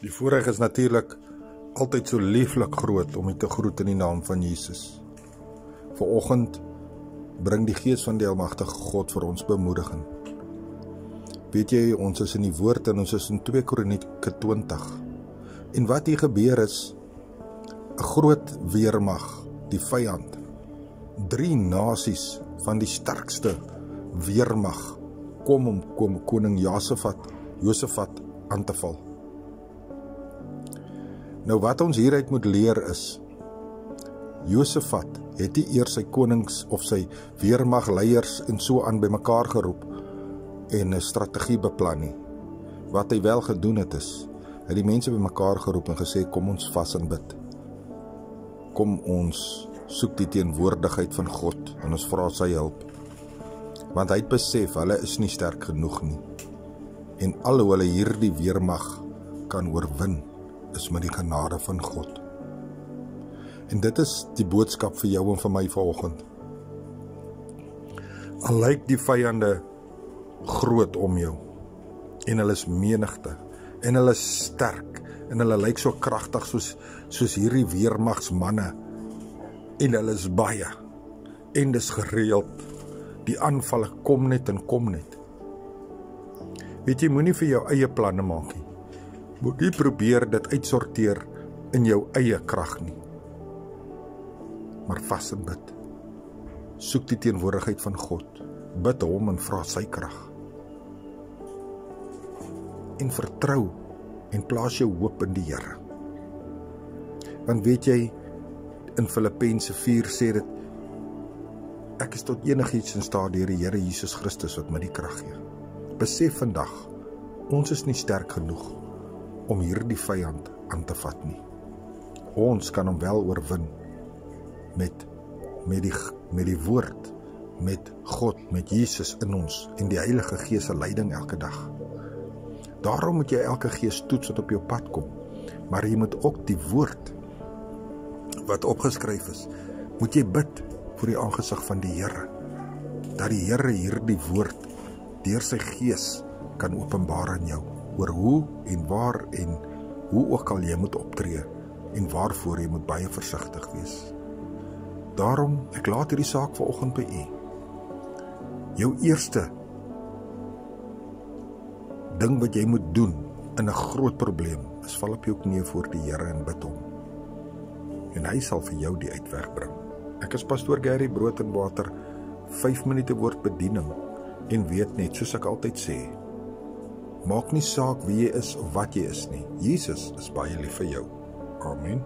Die voorreg is natuurlijk altyd so lieflik groot om u te groet in die naam van Jesus. Vanoggend bring die Gees van die Almagtige God vir ons bemoediging. Weet jy, ons is in die woord en ons is in 2 Kronieke 20. En wat hier gebeur is, 'n groot weermag, die vyand, 3 nasies van die sterkste weermag kom om koning Josafat aan te val. Nou wat ons hieruit moet leer is, Josafat het nie eers sy konings of sy weermagleiers en so aan bymekaar geroep en 'n strategie beplan nie. Wat hy wel gedoen het is, hy het die mense bymekaar geroep en gesê, kom ons vas en bid. Kom ons soek die teenwoordigheid van God en ons vra sy hulp. Want hy het besef, hulle is nie sterk genoeg nie. En al hoe hulle hierdie weermag kan oorwin, is met die genade van God. En dit is die boodskap vir jou en vir my vanoggend. Al lyk die vyande groot om jou, en hulle is menigte, en hulle is sterk, en hulle lyk so kragtig soos hierdie weermagsmanne, en hulle is baie, en dis gereeld, die aanvalle kom net en kom net. Weet jy, moenie vir jou eie planne maak nie. Moet nie probeer dit uitsorteer in jou eie krag nie. Maar vas en bid. Soek die teenwoordigheid van God. Bid hom en vra sy krag. En vertrou en plaas jou hoop in die Here. Want weet jy, in Filippense 4 sê dit, ek is tot enigiets in staat deur die Here Jesus Christus wat my die krag gee. Besef vandag, ons is nie sterk genoeg om hierdie vyand aan te vat nie. Ons kan hom wel oorwin met die woord, met God, met Jesus in ons en die Heilige Gees se leiding elke dag. Daarom moet jy elke gees toets wat op jou pad kom, maar jy moet ook die woord wat opgeskryf is, moet jy bid voor die aangesig van die Here, dat die Here hierdie woord deur sy Gees kan openbaar aan jou, oor hoe en waar en hoe ook al jy moet optree en waarvoor jy moet baie versigtig wees. Daarom, ek laat hierdie saak vanoggend by u. Jou eerste ding wat jy moet doen in 'n groot probleem is val op jou knieë voor die Here en bid hom. En hy sal vir jou die uitweg bring. Ek is pastoor Gary Brood en Water, 5 minute woordbediening en weet net, soos ek altyd sê, maak nie saak wie jy is of wat jy is nie. Jesus is baie lief vir jou. Amen.